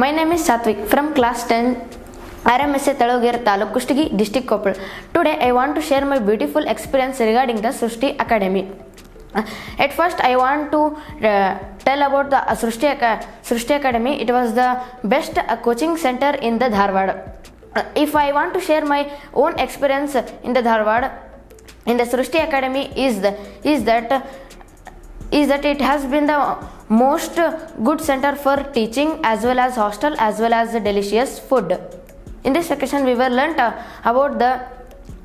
My name is Satvik from class 10 RMSA Talogere Taluk Kustagi district Koppal. Today I want to share my beautiful experience regarding the Srushti Academy. At first I want to tell about the Srushti Academy. It was the best coaching center in the Dharwad. If I want to share my own experience in the Dharwad in the Srushti Academy is that it has been the most good center for teaching as well as hostel as well as delicious food. In this section we were learnt about the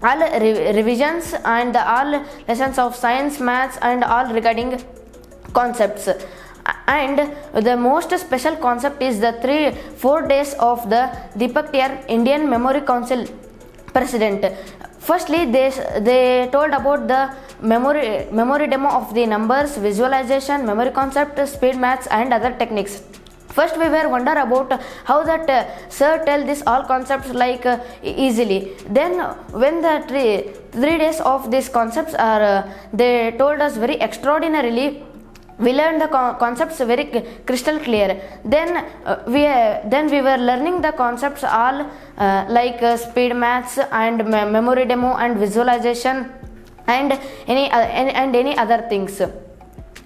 all revisions and all lessons of science, maths and all regarding concepts. And the most special concept is the 4 days of the Deepak TR Indian Memory Council President. Firstly, they told about the memory demo of the numbers, visualization, memory concept, speed maths and other techniques. First we were wonder about how that sir tell this all concepts like easily. Then when the 3 days of these concepts are they told us very extraordinarily. We learned the concepts very crystal clear. Then we were learning the concepts all like speed maths and memory demo and visualization and any other things.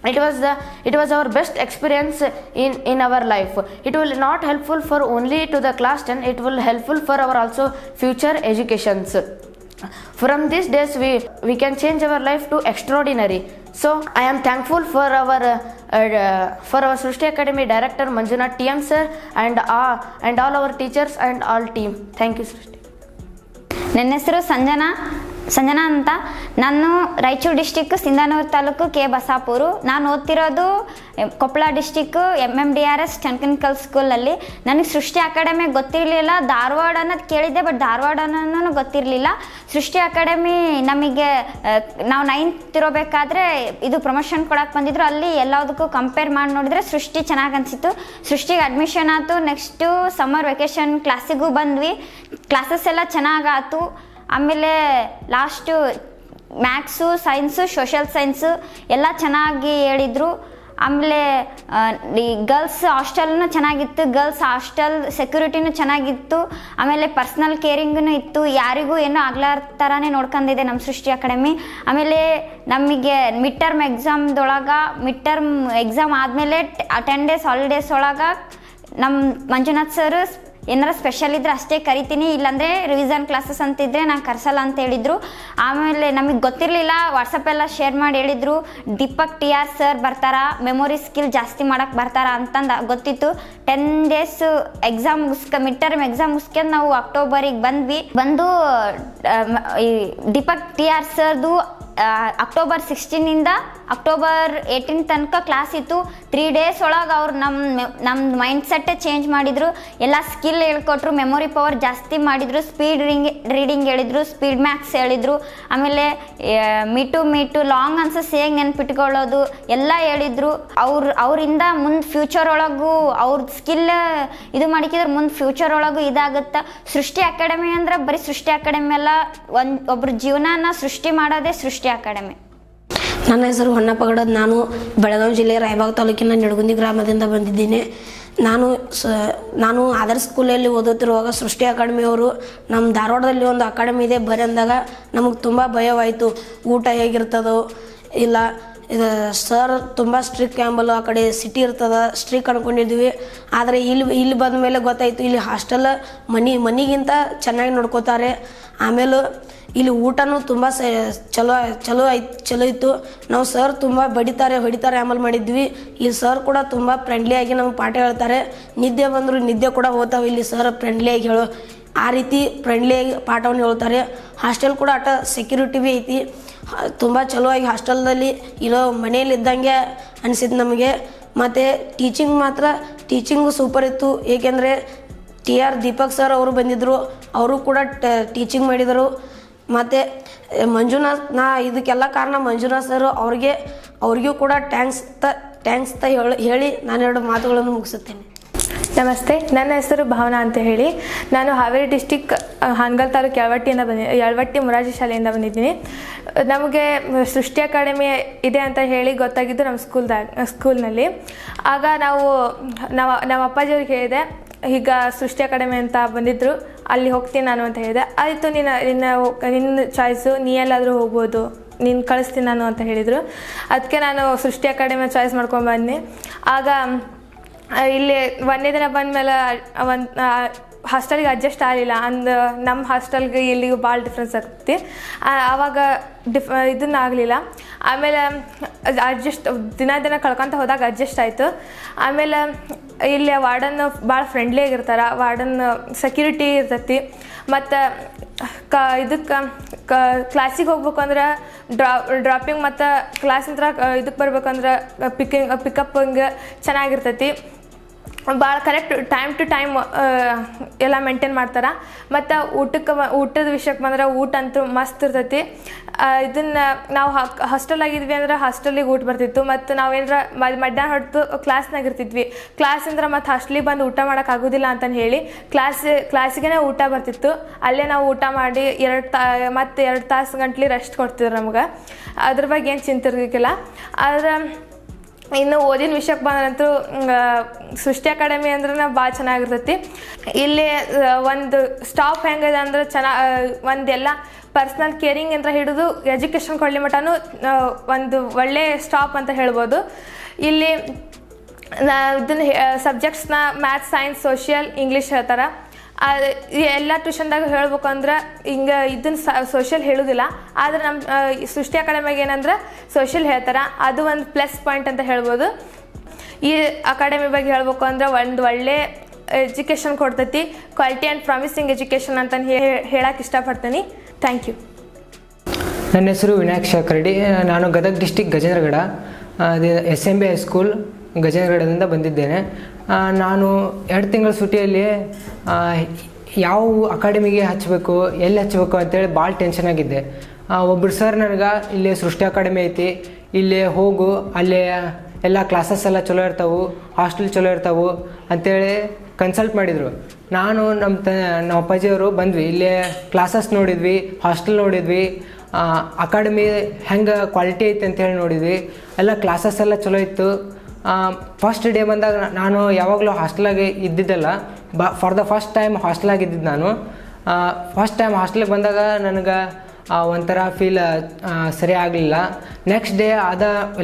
It was our best experience in our life. It will not helpful for only to the class 10. It will helpful for our also future educations. From these days we can change our life to extraordinary. So I am thankful for our Srushti Academy director Manjunath TM sir and all our teachers and all team. Thank you Srushti. ನನ್ನ ಹೆಸರು ಸಂಜನಾ ಅಂತ. ನಾನು Raichur district Sindhanur taluk K ಬಸಾಪುರು. ನಾನು ಓದ್ತಿರೋದು Koppal district MMDRS technical ಸ್ಕೂಲಲ್ಲಿ. ನನಗೆ ಸೃಷ್ಟಿ academy ಗೊತ್ತಿರಲಿಲ್ಲ. ಧಾರವಾಡ ಅನ್ನೋದು ಕೇಳಿದ್ದೆ, ಬಟ್ ಧಾರವಾಡ ಅನ್ನೋದು ಗೊತ್ತಿರಲಿಲ್ಲ. ಸೃಷ್ಟಿ ಅಕಾಡೆಮಿ ನಮಗೆ ನಾವು 9th ಇರೋಬೇಕಾದ್ರೆ ಇದು ಪ್ರಮೋಷನ್ ಕೊಡಕ್ಕೆ ಬಂದಿದ್ರು. ಅಲ್ಲಿ ಎಲ್ಲದಕ್ಕೂ ಕಂಪೇರ್ ಮಾಡಿ ನೋಡಿದ್ರೆ ಸೃಷ್ಟಿ ಚೆನ್ನಾಗಿ ಅನಿಸಿತ್ತು. ಸೃಷ್ಟಿಗೆ ಅಡ್ಮಿಷನ್ ಆಯಿತು. ನೆಕ್ಸ್ಟು ಸಮ್ಮರ್ ವೆಕೇಷನ್ ಕ್ಲಾಸಿಗೂ ಬಂದ್ವಿ. ಕ್ಲಾಸಸ್ ಎಲ್ಲ ಚೆನ್ನಾಗಾಯ್ತು. ಆಮೇಲೆ last maths, science, social science ಎಲ್ಲ ಚೆನ್ನಾಗಿ ಹೇಳಿದರು. ಆಮೇಲೆ ಈ ಗರ್ಲ್ಸ್ ಹಾಸ್ಟೆಲ್ನೂ ಚೆನ್ನಾಗಿತ್ತು. ಗರ್ಲ್ಸ್ ಹಾಸ್ಟೆಲ್ ಸೆಕ್ಯೂರಿಟಿನೂ ಚೆನ್ನಾಗಿತ್ತು. ಆಮೇಲೆ ಪರ್ಸ್ನಲ್ ಕೇರಿಂಗೂ ಇತ್ತು. ಯಾರಿಗೂ ಏನೂ ಆಗ್ಲಾರ ಥರನೇ ನೋಡ್ಕೊಂಡಿದೆ ನಮ್ಮ ಸೃಷ್ಟಿ ಅಕಾಡೆಮಿ. ಆಮೇಲೆ ನಮಗೆ ಮಿಡ್ ಟರ್ಮ್ ಎಕ್ಸಾಮ್ ಆದಮೇಲೆ 10 days ಹಾಲಿಡೇಸ್ ಒಳಗೆ ನಮ್ಮ ಮಂಜುನಾಥ್ ಸರ್ ಏನಾರ ಸ್ಪೆಷಲ್ ಇದ್ರೆ ಅಷ್ಟೇ ಕರಿತೀನಿ, ಇಲ್ಲಾಂದರೆ ರಿವಿಷನ್ ಕ್ಲಾಸಸ್ ಅಂತಿದ್ರೆ ನಾನು ಕರ್ಸಲ್ಲ ಅಂತ ಹೇಳಿದರು. ಆಮೇಲೆ ನಮಗೆ ಗೊತ್ತಿರಲಿಲ್ಲ, ವಾಟ್ಸಪ್ಪೆಲ್ಲ ಶೇರ್ ಮಾಡಿ ಹೇಳಿದರು ದೀಪಕ್ TR ಸರ್ ಬರ್ತಾರ, ಮೆಮೊರಿ ಸ್ಕಿಲ್ ಜಾಸ್ತಿ ಮಾಡೋಕ್ಕೆ ಬರ್ತಾರ ಅಂತಂದು ಗೊತ್ತಿತ್ತು. 10 days exam mid term exam ಮುಗಿಸ್ಕೊಂಡು ನಾವು ಅಕ್ಟೋಬರಿಗೆ ಬಂದು ಈ ದೀಪಕ್ TR ಸರ್ದು ಅಕ್ಟೋಬರ್ 16 ಅಕ್ಟೋಬರ್ 18 ತನಕ ಕ್ಲಾಸ್ ಇತ್ತು. 3 days ಒಳಗೆ ಅವ್ರು ನಮ್ಮ ಮೈಂಡ್ ಸೆಟ್ಟೇ ಚೇಂಜ್ ಮಾಡಿದರು. ಎಲ್ಲ ಸ್ಕಿಲ್ ಹೇಳ್ಕೊಟ್ರು, ಮೆಮೊರಿ ಪವರ್ ಜಾಸ್ತಿ ಮಾಡಿದರು, ಸ್ಪೀಡ್ ರೀಡಿಂಗ್ ಹೇಳಿದರು, ಸ್ಪೀಡ್ ಮ್ಯಾಥ್ಸ್ ಹೇಳಿದರು. ಆಮೇಲೆ ಮೀಟು ಲಾಂಗ್ ಆನ್ಸರ್ಸ್ ಹೇಗೆ ನೆನ್ಪಿಟ್ಕೊಳ್ಳೋದು ಎಲ್ಲ ಹೇಳಿದರು. ಅವರಿಂದ ಮುಂದೆ ಫ್ಯೂಚರ್ ಒಳಗೂ ಅವ್ರ ಸ್ಕಿಲ್ ಇದು ಮಾಡಿಕಿದ್ರೆ ಮುಂದೆ ಫ್ಯೂಚರ್ ಒಳಗೂ ಇದಾಗುತ್ತೆ. ಸೃಷ್ಟಿ ಅಕಾಡೆಮಿ ಅಂದ್ರೆ ಬರೀ ಸೃಷ್ಟಿ ಅಕಾಡೆಮಿ ಅಲ್ಲ, ಒಬ್ಬರ ಜೀವನನ ಸೃಷ್ಟಿ ಮಾಡೋದೇ ಸೃಷ್ಟಿ ಅಕಾಡೆಮಿ. ನನ್ನ ಹೆಸರು ಹೊನ್ನಪ್ಪ ಗಡದ್. ನಾನು ಬೆಳಗಾವಿ ಜಿಲ್ಲೆಯ ರಾಯಬಾಗ ತಾಲೂಕಿನ ನಿಡಗುಂದಿ ಗ್ರಾಮದಿಂದ ಬಂದಿದ್ದೀನಿ. ನಾನು ಆದರ್ಶ ಸ್ಕೂಲಲ್ಲಿ ಓದುತ್ತಿರುವಾಗ ಸೃಷ್ಟಿ ಅಕಾಡೆಮಿಯವರು ನಮ್ಮ ಧಾರವಾಡದಲ್ಲಿ ಒಂದು ಅಕಾಡೆಮಿ ಇದೆ ಬರ್ರಿ ಅಂದಾಗ ನಮಗೆ ತುಂಬ ಭಯವಾಯಿತು. ಊಟ ಹೇಗಿರ್ತದೋ ಇಲ್ಲ, ಇದು ಸರ್ ತುಂಬ ಸ್ಟ್ರಿಕ್ ಕ್ಯಾಂಬಲು, ಆ ಕಡೆ ಸಿಟಿ ಇರ್ತದ ಸ್ಟ್ರಿಕ್ ಅನ್ಕೊಂಡಿದ್ವಿ. ಆದರೆ ಇಲ್ಲಿ ಬಂದ ಮೇಲೆ ಗೊತ್ತಾಯಿತು ಇಲ್ಲಿ ಹಾಸ್ಟೆಲ್ ಮನಿಗಿಂತ ಚೆನ್ನಾಗಿ ನೋಡ್ಕೋತಾರೆ. ಆಮೇಲೆ ಇಲ್ಲಿ ಊಟನೂ ತುಂಬ ಚಲೋ ಇತ್ತು. ನಾವು ಸರ್ ತುಂಬ ಹೊಡಿತಾರೆ ಆಮೇಲೆ ಮಾಡಿದ್ವಿ. ಇಲ್ಲಿ ಸರ್ ಕೂಡ ತುಂಬ ಫ್ರೆಂಡ್ಲಿಯಾಗಿ ನಮ್ಗೆ ಪಾಠ ಹೇಳ್ತಾರೆ. ನಿದ್ದೆ ಬಂದರೂ ನಿದ್ದೆ ಕೂಡ ಹೋಗ್ತಾವೆ ಇಲ್ಲಿ ಸರ್ ಫ್ರೆಂಡ್ಲಿಯಾಗಿ ಆ ರೀತಿ ಫ್ರೆಂಡ್ಲಿಯಾಗಿ ಪಾಠವನ್ನು ಹೇಳ್ತಾರೆ. ಹಾಸ್ಟೆಲ್ ಕೂಡ ಸೆಕ್ಯೂರಿಟಿ ಭೀ ಐತಿ. ತುಂಬ ಚಲೋವಾಗಿ ಹಾಸ್ಟೆಲ್ದಲ್ಲಿ ಇರೋ ಮನೆಯಲ್ಲಿ ಇದ್ದಂಗೆ ಅನಿಸಿದ್ದು ನಮಗೆ. ಮತ್ತು ಟೀಚಿಂಗು ಸೂಪರ್ ಇತ್ತು. ಏಕೆಂದರೆ TR ದೀಪಕ್ ಸರ್ ಅವರು ಬಂದಿದ್ದರು, ಅವರು ಕೂಡ ಟೀಚಿಂಗ್ ಮಾಡಿದರು. ಮತ್ತು ಇದಕ್ಕೆಲ್ಲ ಕಾರಣ ಮಂಜುನಾಥ್ ಸರ್ ಅವ್ರಿಗೂ ಕೂಡ ಟ್ಯಾಂಕ್ಸ್ ಹೇಳಿ ನಾನು 2 ಮಾತುಗಳನ್ನು ಮುಗಿಸುತ್ತೇನೆ. ನಮಸ್ತೆ, ನನ್ನ ಹೆಸರು ಭಾವನಾ ಅಂತ ಹೇಳಿ. ನಾನು ಹಾವೇರಿ ಡಿಸ್ಟಿಕ್ ಹಾನಗಲ್ ತಾಲೂಕು ಯಳವಟ್ಟಿ ಮೊರಾರ್ಜಿ ಶಾಲೆಯಿಂದ ಬಂದಿದ್ದೀನಿ. ನಮಗೆ ಸೃಷ್ಟಿ ಅಕಾಡೆಮಿ ಇದೆ ಅಂತ ಹೇಳಿ ಗೊತ್ತಾಗಿದ್ದು ನಮ್ಮ ಸ್ಕೂಲ್ನಲ್ಲಿ. ಆಗ ನಮ್ಮ ಅಪ್ಪಾಜಿಯವ್ರಿಗೆ ಹೇಳಿದೆ, ಈಗ ಸೃಷ್ಟಿ ಅಕಾಡೆಮಿ ಅಂತ ಬಂದಿದ್ದರು, ಅಲ್ಲಿ ಹೋಗ್ತೀನಿ ನಾನು ಅಂತ ಹೇಳಿದೆ. ಆಯಿತು, ನಿನ್ನ ಚಾಯ್ಸು, ನೀ ಎಲ್ಲಾದರೂ ಹೋಗ್ಬೋದು, ನೀನು ಕಳಿಸ್ತೀನಿ ನಾನು ಅಂತ ಹೇಳಿದರು. ಅದಕ್ಕೆ ನಾನು ಸೃಷ್ಟಿ ಅಕಾಡೆಮಿ ಚಾಯ್ಸ್ ಮಾಡ್ಕೊಂಡು ಬಂದೆ. ಆಗ ಇಲ್ಲಿ ಒಂದೇ ದಿನ ಬಂದಮೇಲೆ ಹಾಸ್ಟೆಲ್ಗೆ ಅಡ್ಜಸ್ಟ್ ಆಗಲಿಲ್ಲ. ನಮ್ಮ ಹಾಸ್ಟೆಲ್ಗೆ ಇಲ್ಲಿಗೂ ಭಾಳ ಡಿಫ್ರೆನ್ಸ್ ಆಗ್ತೈತಿ. ಆವಾಗ ಇದನ್ನ ಆಗಲಿಲ್ಲ. ಆಮೇಲೆ ಅಡ್ಜಸ್ಟ್ ದಿನ ಕಳ್ಕೊತ ಹೋದಾಗ ಅಡ್ಜಸ್ಟ್ ಆಯಿತು. ಆಮೇಲೆ ಇಲ್ಲಿ ವಾರ್ಡನ್ ಭಾಳ ಫ್ರೆಂಡ್ಲಿ ಆಗಿರ್ತಾರೆ. ವಾರ್ಡನ್ ಸೆಕ್ಯೂರಿಟಿ ಇರ್ತೈತಿ. ಮತ್ತು ಇದಕ್ಕೆ ಕ್ಲಾಸಿಗೆ ಹೋಗ್ಬೇಕು ಅಂದ್ರೆ ಡ್ರಾಪಿಂಗ್ ಮತ್ತು ಕ್ಲಾಸಿಂದ ಇದಕ್ಕೆ ಬರ್ಬೇಕಂದ್ರೆ ಪಿಕಪ್ ಹಿಂಗೆ ಚೆನ್ನಾಗಿರ್ತೈತಿ. ಭಾಳ ಕರೆಕ್ಟ್ ಟೈಮ್ ಟು ಟೈಮ್ ಎಲ್ಲ ಮೇಂಟೈನ್ ಮಾಡ್ತಾರೆ. ಮತ್ತು ಊಟದ ವಿಷಯಕ್ಕೆ ಬಂದ್ರೆ ಊಟ ಅಂತೂ ಮಸ್ತ್ ಇರ್ತೈತಿ. ಇದನ್ನು ನಾವು ಹಾಸ್ಟೆಲ್ ಆಗಿದ್ವಿ ಅಂದ್ರೆ ಹಾಸ್ಟೆಲಿಗೆ ಊಟ ಬರ್ತಿತ್ತು. ಮತ್ತು ನಾವೇನಾರ ಮಧ್ಯಾಹ್ನ ಹೊತ್ತು ಕ್ಲಾಸ್ನಾಗ ಇರ್ತಿದ್ವಿ. ಕ್ಲಾಸಿಂದ ಮತ್ತು ಹಾಸ್ಟೆಲಿಗೆ ಬಂದು ಊಟ ಮಾಡೋಕ್ಕಾಗೋದಿಲ್ಲ ಅಂತಂದು ಹೇಳಿ ಕ್ಲಾಸಿಗೆ ಊಟ ಬರ್ತಿತ್ತು. ಅಲ್ಲೇ ನಾವು ಊಟ ಮಾಡಿ 2 ತಾಸು ಗಂಟ್ಲೆ ರೆಸ್ಟ್ ಕೊಡ್ತಿದ್ರು ನಮ್ಗೆ. ಅದ್ರ ಬಗ್ಗೆ ಏನು ಚಿಂತೆ ಇರಲಿಕ್ಕಿಲ್ಲ. ಆದ್ರೆ ಇನ್ನು ಓದಿನ ವಿಷಯಕ್ಕೆ ಬಂದ್ರಂತೂ ಸೃಷ್ಟಿ ಅಕಾಡೆಮಿ ಅಂದ್ರೆ ಭಾಳ ಚೆನ್ನಾಗಿರ್ತೈತಿ. ಇಲ್ಲಿ ಒಂದು ಸ್ಟಾಫ್ ಹೆಂಗಿದೆ ಅಂದ್ರೆ ಒಂದೆಲ್ಲ ಪರ್ಸ್ನಲ್ ಕೇರಿಂಗ್ ಅಂತ ಹಿಡಿದು ಎಜುಕೇಷನ್ ಕೊಡಲಿ ಮಟನೂ ಒಂದು ಒಳ್ಳೆ ಸ್ಟಾಫ್ ಅಂತ ಹೇಳ್ಬೋದು. ಇಲ್ಲಿ ಇದನ್ನು ಸಬ್ಜೆಕ್ಟ್ಸ್ನ ಮ್ಯಾಥ್ಸ್, ಸೈನ್ಸ್, ಸೋಷಿಯಲ್, ಇಂಗ್ಲೀಷ್ ಹೇಳ್ತಾರೆ. ಎಲ್ಲ ಟ್ಯೂಷನ್ದಾಗ ಹೇಳ್ಬೇಕು ಅಂದ್ರೆ ಹಿಂಗೆ ಇದನ್ನು ಸೋಷಿಯಲ್ ಹೇಳೋದಿಲ್ಲ. ಆದರೆ ನಮ್ಮ ಸೃಷ್ಟಿ ಅಕಾಡೆಮಿಗೆ ಏನಂದ್ರೆ ಸೋಷಿಯಲ್ ಹೇಳ್ತಾರೆ. ಅದು ಒಂದು ಪ್ಲಸ್ ಪಾಯಿಂಟ್ ಅಂತ ಹೇಳ್ಬೋದು. ಈ ಅಕಾಡೆಮಿ ಬಗ್ಗೆ ಹೇಳ್ಬೇಕು ಅಂದ್ರೆ ಒಂದು ಒಳ್ಳೆ ಎಜುಕೇಷನ್ ಕೊಡ್ತೈತಿ. ಕ್ವಾಲಿಟಿ ಆ್ಯಂಡ್ ಪ್ರಾಮಿಸಿಂಗ್ ಎಜುಕೇಷನ್ ಅಂತ ಹೇಳಕ್ಕೆ ಇಷ್ಟಪಡ್ತೀನಿ. Thank you. ನನ್ನ ಹೆಸರು ವಿನಾಯಕ್ ಶಾಕರ್ಡಿ. ನಾನು Gadag district Gajendragad SMB high school ಗಜೇಂದ್ರಗಡದಿಂದ ಬಂದಿದ್ದೇನೆ. ನಾನು 2 ತಿಂಗಳ ಸೂಟಿಯಲ್ಲಿ ಯಾವ ಅಕಾಡೆಮಿಗೆ ಹಚ್ಚಬೇಕು, ಎಲ್ಲಿ ಹಚ್ಚಬೇಕು ಅಂತೇಳಿ ಭಾಳ ಟೆನ್ಷನ್ ಆಗಿದ್ದೆ. ಒಬ್ಬರು ಸರ್ ನನಗೆ ಇಲ್ಲಿ ಸೃಷ್ಟಿ ಅಕಾಡೆಮಿ ಐತಿ, ಇಲ್ಲೇ ಹೋಗು, ಅಲ್ಲೇ ಎಲ್ಲ ಕ್ಲಾಸಸ್ ಎಲ್ಲ ಚಲೋ ಇರ್ತಾವೆ, ಹಾಸ್ಟೆಲ್ ಚಲೋ ಇರ್ತಾವೆ ಅಂತೇಳಿ ಕನ್ಸಲ್ಟ್ ಮಾಡಿದರು. ನಾನು ನಮ್ಮ ಅಪ್ಪಾಜಿಯವರು ಬಂದ್ವಿ, ಇಲ್ಲೇ ಕ್ಲಾಸಸ್ ನೋಡಿದ್ವಿ, ಹಾಸ್ಟೆಲ್ ನೋಡಿದ್ವಿ, ಅಕಾಡೆಮಿ ಹೆಂಗೆ ಕ್ವಾಲಿಟಿ ಐತೆ ಅಂತೇಳಿ ನೋಡಿದ್ವಿ. ಎಲ್ಲ ಕ್ಲಾಸಸ್ ಎಲ್ಲ ಚಲೋ ಇತ್ತು. ಫಸ್ಟ್ ಡೇ ಬಂದಾಗ ನಾನು ಯಾವಾಗಲೂ ಹಾಸ್ಟೆಲಾಗೆ ಇದ್ದಿದ್ದಲ್ಲ, ಫಾರ್ ದ ಫಸ್ಟ್ ಟೈಮ್ ಹಾಸ್ಟೆಲಾಗಿ ಇದ್ದಿದ್ದು ನಾನು. ಫಸ್ಟ್ ಟೈಮ್ ಹಾಸ್ಟೆಲಿಗೆ ಬಂದಾಗ ನನಗೆ ಒಂಥರ ಫೀಲ್ ಸರಿ ಆಗಲಿಲ್ಲ. ನೆಕ್ಸ್ಟ್ ಡೇ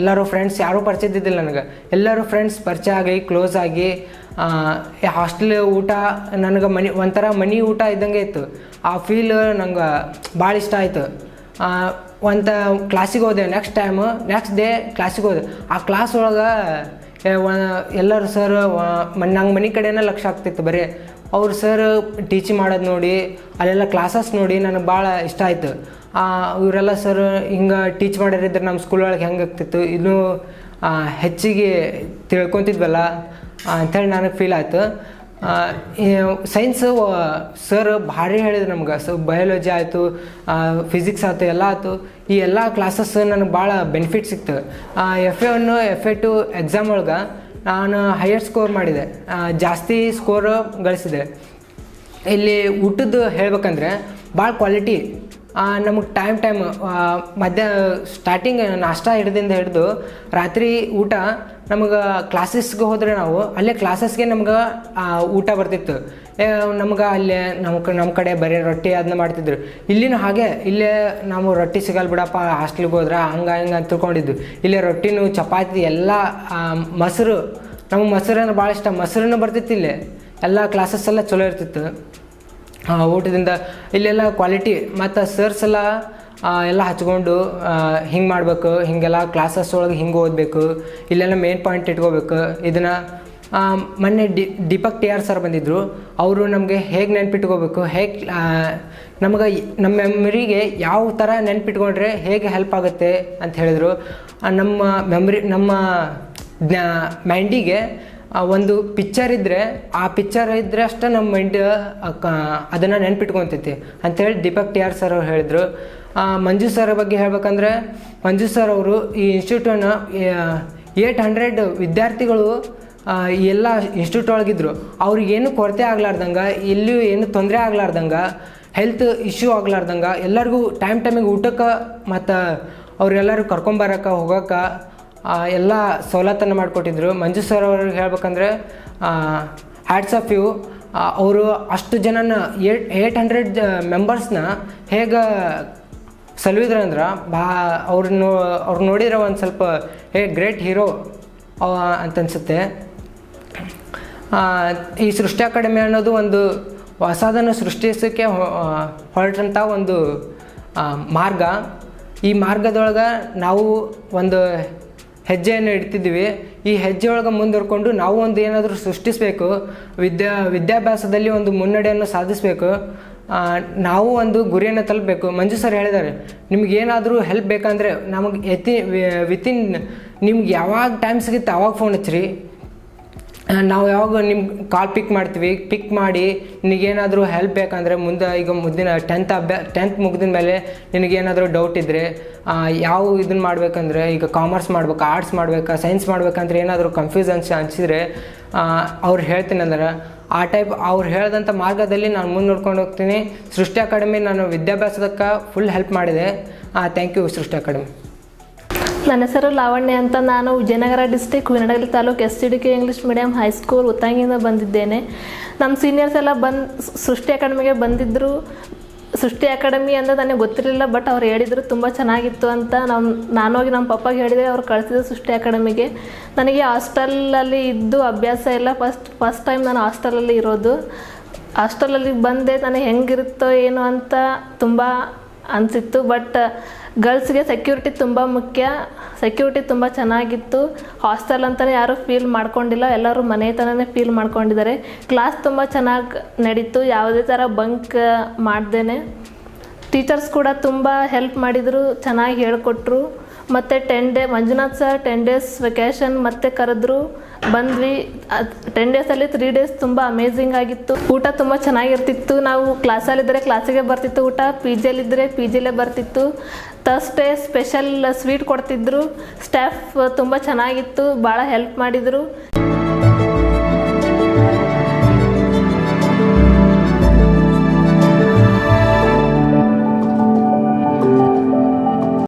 ಎಲ್ಲರೂ ಫ್ರೆಂಡ್ಸ್ ಯಾರೂ ಪರಿಚಯ ಇದ್ದಿದ್ದಿಲ್ಲ ನನಗೆ. ಎಲ್ಲರೂ ಫ್ರೆಂಡ್ಸ್ ಪರಿಚಯ ಆಗಿ ಕ್ಲೋಸ್ ಆಗಿ ಹಾಸ್ಟೆಲ್ ಊಟ ನನಗೆ ಒಂಥರ ಮನೆ ಊಟ ಇದ್ದಂಗೆ ಇತ್ತು. ಆ ಫೀಲ್ ನಂಗೆ ಭಾಳ ಇಷ್ಟ ಆಯಿತು. ಒಂದು ಕ್ಲಾಸಿಗೆ ಹೋದೆ. ನೆಕ್ಸ್ಟ್ ಡೇ ಕ್ಲಾಸಿಗೆ ಹೋದೆ. ಆ ಕ್ಲಾಸ್ ಒಳಗೆ ಎಲ್ಲರೂ ಸರ್ ನಂಗೆ ಮನೆ ಕಡೆನೇ ಲಕ್ಷ್ಯ ಆಗ್ತಿತ್ತು ಬರೀ. ಅವ್ರು ಸರ್ ಟೀಚಿಂಗ್ ಮಾಡೋದು ನೋಡಿ, ಅಲ್ಲೆಲ್ಲ ಕ್ಲಾಸಸ್ ನೋಡಿ ನನಗೆ ಭಾಳ ಇಷ್ಟ ಆಯಿತು. ಇವರೆಲ್ಲ ಸರ್ ಹಿಂಗೆ ಟೀಚ್ ಮಾಡಿರಿದ್ರೆ ನಮ್ಮ ಸ್ಕೂಲ್ ಒಳಗೆ ಹೆಂಗೆ ಆಗ್ತಿತ್ತು, ಇನ್ನೂ ಹೆಚ್ಚಿಗೆ ತಿಳ್ಕೊತಿದ್ವಲ್ಲ ಅಂಥೇಳಿ ನನಗೆ ಫೀಲ್ ಆಯಿತು. ಸೈನ್ಸು ಸರ್ ಭಾರಿ ಹೇಳಿದ್ರು ನಮ್ಗೆ. ಬಯಾಲಜಿ ಆಯಿತು, ಫಿಸಿಕ್ಸ್ ಆಯಿತು, ಎಲ್ಲ ಆಯಿತು. ಈ ಎಲ್ಲ ಕ್ಲಾಸಸ್ ನನಗೆ ಭಾಳ ಬೆನಿಫಿಟ್ ಸಿಕ್ತು. FA1 FA2 ಎಕ್ಸಾಮ್ ಒಳಗೆ ನಾನು ಹೈಯರ್ ಸ್ಕೋರ್ ಮಾಡಿದೆ, ಜಾಸ್ತಿ ಸ್ಕೋರ್ ಗಳಿಸಿದೆ. ಇಲ್ಲಿ ಊಟದ್ದು ಹೇಳ್ಬೇಕಂದ್ರೆ ಭಾಳ ಕ್ವಾಲಿಟಿ. ನಮಗೆ ಟೈಮ್ ಸ್ಟಾರ್ಟಿಂಗ್ ನಾಷ್ಟ ಹಿಡಿದು ರಾತ್ರಿ ಊಟ ನಮಗೆ ಕ್ಲಾಸಸ್ಗೆ ಹೋದರೆ ನಾವು ಅಲ್ಲೇ ಕ್ಲಾಸಸ್ಗೆ ನಮ್ಗೆ ಊಟ ಬರ್ತಿತ್ತು. ನಮ್ಗೆ ಅಲ್ಲೇ ನಮ್ಮ ಕಡೆ ಬರೀ ರೊಟ್ಟಿ ಅದನ್ನ ಮಾಡ್ತಿದ್ರು. ಇಲ್ಲಿನೂ ಹಾಗೆ, ಇಲ್ಲೇ ನಾವು ರೊಟ್ಟಿ ಸಿಗಲ್ಲ ಬಿಡಪ್ಪ ಹಾಸ್ಟೆಲ್ಗೆ ಹೋದ್ರೆ ಹಂಗೆ ಅಂತ ತಿಳ್ಕೊಂಡಿದ್ದು. ಇಲ್ಲೇ ರೊಟ್ಟಿನೂ ಚಪಾತಿ ಎಲ್ಲ ಮೊಸರು, ನಮಗೆ ಮೊಸರು ಅಂದ್ರೆ ಭಾಳ ಇಷ್ಟ. ಮೊಸರನ್ನು ಬರ್ತಿತ್ತು ಇಲ್ಲೇ. ಎಲ್ಲ ಕ್ಲಾಸಸ್ ಎಲ್ಲ ಚಲೋ ಇರ್ತಿತ್ತು. ಊಟದಿಂದ ಇಲ್ಲೆಲ್ಲ ಕ್ವಾಲಿಟಿ. ಮತ್ತು ಸರ್ಸ್ ಎಲ್ಲ ಹಚ್ಕೊಂಡು ಹಿಂಗೆ ಮಾಡಬೇಕು, ಹೀಗೆಲ್ಲ ಕ್ಲಾಸಸ್ ಒಳಗೆ ಹಿಂಗೆ ಓದಬೇಕು, ಇಲ್ಲೆಲ್ಲ ಮೇನ್ ಪಾಯಿಂಟ್ ಇಟ್ಕೋಬೇಕು. ಇದನ್ನು ಮೊನ್ನೆ ದೀಪಕ್ TR ಸರ್ ಬಂದಿದ್ದರು. ಅವರು ನಮಗೆ ಹೇಗೆ ನೆನ್ಪಿಟ್ಕೋಬೇಕು, ಹೇಗೆ ನಮಗೆ ನಮ್ಮ ಮೆಮರಿಗೆ ಯಾವ ಥರ ನೆನ್ಪಿಟ್ಕೊಂಡ್ರೆ ಹೇಗೆ ಹೆಲ್ಪ್ ಆಗುತ್ತೆ ಅಂತ ಹೇಳಿದರು. ನಮ್ಮ ಮೈಂಡಿಗೆ ಒಂದು ಪಿಕ್ಚರ್ ಇದ್ದರೆ, ಆ ಪಿಕ್ಚರ್ ಇದ್ದರೆ ಅಷ್ಟೇ ನಮ್ಮ ಮೈಂಡ್ ಅದನ್ನು ನೆನ್ಪಿಟ್ಕೊತೈತಿ ಅಂಥೇಳಿ ದೀಪಕ್ TR ಸರ್ ಅವ್ರು ಹೇಳಿದರು. ಮಂಜು ಸರ್ ಬಗ್ಗೆ ಹೇಳ್ಬೇಕಂದ್ರೆ, ಮಂಜು ಸರ್ ಅವರು ಈ ಇನ್ಸ್ಟಿಟ್ಯೂಟನ್ನು 800 ವಿದ್ಯಾರ್ಥಿಗಳು ಎಲ್ಲ ಇನ್ಸ್ಟಿಟ್ಯೂಟ್ ಒಳಗಿದ್ರು. ಅವ್ರಿಗೇನು ಕೊರತೆ ಆಗ್ಲಾರ್ದಂಗೆ, ಎಲ್ಲಿಯೂ ಏನು ತೊಂದರೆ ಆಗ್ಲಾರ್ದಂಗೆ, ಹೆಲ್ತ್ ಇಶ್ಯೂ ಆಗ್ಲಾರ್ದಂಗೆ ಎಲ್ಲರಿಗೂ ಟೈಮಿಗೆ ಊಟಕ್ಕೆ ಮತ್ತು ಅವ್ರೆಲ್ಲರೂ ಕರ್ಕೊಂಬರಕ್ಕೆ ಹೋಗೋಕ್ಕೆ ಎಲ್ಲ ಸವಲತ್ತನ್ನು ಮಾಡಿಕೊಟ್ಟಿದ್ರು. ಮಂಜು ಸರ್ ಅವ್ರಿಗೆ ಹೇಳ್ಬೇಕಂದ್ರೆ ಹ್ಯಾಟ್ಸ್ ಆಫ್ ಯು. ಅವರು ಅಷ್ಟು ಜನನ 800 ಮೆಂಬರ್ಸ್ನ ಹೇಗೆ ಸಲುಹಿದ್ರಂದ್ರೆ ಅವ್ರು ನೋಡಿದ್ರೆ ಒಂದು ಸ್ವಲ್ಪ ಗ್ರೇಟ್ ಹೀರೋ ಅಂತ ಅನಿಸುತ್ತೆ. ಈ ಸೃಷ್ಟಿ ಅಕಾಡೆಮಿ ಅನ್ನೋದು ಒಂದು ಹೊಸದನ್ನು ಸೃಷ್ಟಿಸೋಕ್ಕೆ ಹೊರಟಂಥ ಒಂದು ಮಾರ್ಗ. ಈ ಮಾರ್ಗದೊಳಗೆ ನಾವು ಒಂದು ಹೆಜ್ಜೆಯನ್ನು ಇಡ್ತಿದ್ದೀವಿ. ಈ ಹೆಜ್ಜೆ ಒಳಗೆ ಮುಂದುವರ್ಕೊಂಡು ನಾವು ಒಂದು ಏನಾದರೂ ಸೃಷ್ಟಿಸಬೇಕು, ವಿದ್ಯಾಭ್ಯಾಸದಲ್ಲಿ ಒಂದು ಮುನ್ನಡೆಯನ್ನು ಸಾಧಿಸಬೇಕು, ನಾವು ಒಂದು ಗುರಿಯನ್ನು ತಲುಪಬೇಕು. ಮಂಜು ಸರ್ ಹೇಳಿದ್ದಾರೆ, ನಿಮ್ಗೇನಾದರೂ ಹೆಲ್ಪ್ ಬೇಕಂದರೆ ನಮಗೆ ವಿತಿನ್ ನಿಮ್ಗೆ ಯಾವಾಗ ಟೈಮ್ ಸಿಗುತ್ತೆ ಅವಾಗ ಫೋನ್ ಹಚ್ಚಿರಿ. ನಾವು ಯಾವಾಗ ನಿಮ್ಮ ಕಾಲ್ ಪಿಕ್ ಮಾಡ್ತೀವಿ. ಪಿಕ್ ಮಾಡಿ ನಿನಗೇನಾದರೂ ಹೆಲ್ಪ್ ಬೇಕಂದರೆ ಮುಂದೆ ಈಗ ಮುಂದಿನ 10th ಮುಗಿದ ಮೇಲೆ ನಿನಗೇನಾದರೂ ಡೌಟ್ ಇದ್ದರೆ, ಯಾವ ಇದನ್ನು ಮಾಡಬೇಕಂದ್ರೆ ಈಗ ಕಾಮರ್ಸ್ ಮಾಡ್ಬೇಕಾ, ಆರ್ಟ್ಸ್ ಮಾಡ್ಬೇಕಾ, ಸೈನ್ಸ್ ಮಾಡ್ಬೇಕಂದ್ರೆ ಏನಾದರೂ ಕನ್ಫ್ಯೂಸನ್ಸ್ ಅನಿಸಿದರೆ ಅವ್ರು ಹೇಳ್ತೀನಿ ಅಂದ್ರೆ ಆ ಟೈಪ್ ಅವ್ರು ಹೇಳಿದಂಥ ಮಾರ್ಗದಲ್ಲಿ ನಾನು ಮುಂದೆ ನೋಡ್ಕೊಂಡು ಹೋಗ್ತೀನಿ. ಸೃಷ್ಟಿ ಅಕಾಡೆಮಿ ನಾನು ವಿದ್ಯಾಭ್ಯಾಸದಕ್ಕೆ ಫುಲ್ ಹೆಲ್ಪ್ ಮಾಡಿದೆ. Thank you Srishti academy. ನನ್ನ ಹೆಸರು ಲಾವಣ್ಯ ಅಂತ. ನಾನು Vijayanagara district Huvinahadagali taluk SCDK English medium high school ಉತ್ತಂಗಿಯಿಂದ ಬಂದಿದ್ದೇನೆ. ನಮ್ಮ ಸೀನಿಯರ್ಸ್ ಎಲ್ಲ ಸೃಷ್ಟಿ ಅಕಾಡೆಮಿಗೆ ಬಂದಿದ್ದರು. ಸೃಷ್ಟಿ ಅಕಾಡೆಮಿ ಅಂದರೆ ನನಗೆ ಗೊತ್ತಿರಲಿಲ್ಲ, ಬಟ್ ಅವ್ರು ಹೇಳಿದರು ತುಂಬ ಚೆನ್ನಾಗಿತ್ತು ಅಂತ. ನಾನು ಹೋಗಿ ನಮ್ಮ ಪಪ್ಪಾಗೆ ಹೇಳಿದೆ, ಅವ್ರು ಕಳಿಸಿದ್ರು ಸೃಷ್ಟಿ ಅಕಾಡೆಮಿಗೆ. ನನಗೆ ಹಾಸ್ಟೆಲಲ್ಲಿ ಇದ್ದು ಅಭ್ಯಾಸ ಎಲ್ಲ ಫಸ್ಟ್ ಟೈಮ್ ನಾನು ಹಾಸ್ಟೆಲಲ್ಲಿ ಇರೋದು. ಹಾಸ್ಟೆಲಲ್ಲಿ ಬಂದೆ, ನನಗೆ ಹೆಂಗಿರುತ್ತೋ ಏನೋ ಅಂತ ತುಂಬ ಅನಿಸಿತ್ತು. ಬಟ್ ಗರ್ಲ್ಸ್ಗೆ ಸೆಕ್ಯೂರಿಟಿ ತುಂಬ ಮುಖ್ಯ. ಸೆಕ್ಯೂರಿಟಿ ತುಂಬ ಚೆನ್ನಾಗಿತ್ತು. ಹಾಸ್ಟೆಲ್ ಅಂತಲೇ ಯಾರೂ ಫೀಲ್ ಮಾಡ್ಕೊಂಡಿಲ್ಲ, ಎಲ್ಲರೂ ಮನೆ ಥರನೇ ಫೀಲ್ ಮಾಡ್ಕೊಂಡಿದ್ದಾರೆ. ಕ್ಲಾಸ್ ತುಂಬ ಚೆನ್ನಾಗಿ ನಡೀತು, ಯಾವುದೇ ಥರ ಬಂಕ್ ಮಾಡ್ದೇನೆ. ಟೀಚರ್ಸ್ ಕೂಡ ತುಂಬ ಹೆಲ್ಪ್ ಮಾಡಿದರು, ಚೆನ್ನಾಗಿ ಹೇಳಿಕೊಟ್ರು. ಮತ್ತು 10 day Manjunath sir 10 days vacation ಮತ್ತೆ ಕರೆದ್ರು, ಬಂದ್ವಿ. 10 ಡೇಸಲ್ಲಿ 3 ಡೇಸ್ ತುಂಬ ಅಮೇಝಿಂಗ್ ಆಗಿತ್ತು. ಊಟ ತುಂಬ ಚೆನ್ನಾಗಿರ್ತಿತ್ತು. ನಾವು ಕ್ಲಾಸಲ್ಲಿದ್ದರೆ ಕ್ಲಾಸಿಗೆ ಬರ್ತಿತ್ತು ಊಟ, PGಯಲ್ಲಿದ್ದರೆ PGಲೇ ಬರ್ತಿತ್ತು. ಥರ್ಸ್ಡೇ ಸ್ಪೆಷಲ್ ಸ್ವೀಟ್ ಕೊಡ್ತಿದ್ರು. ಸ್ಟಾಫ್ ತುಂಬ ಚೆನ್ನಾಗಿತ್ತು, ಭಾಳ ಹೆಲ್ಪ್ ಮಾಡಿದರು.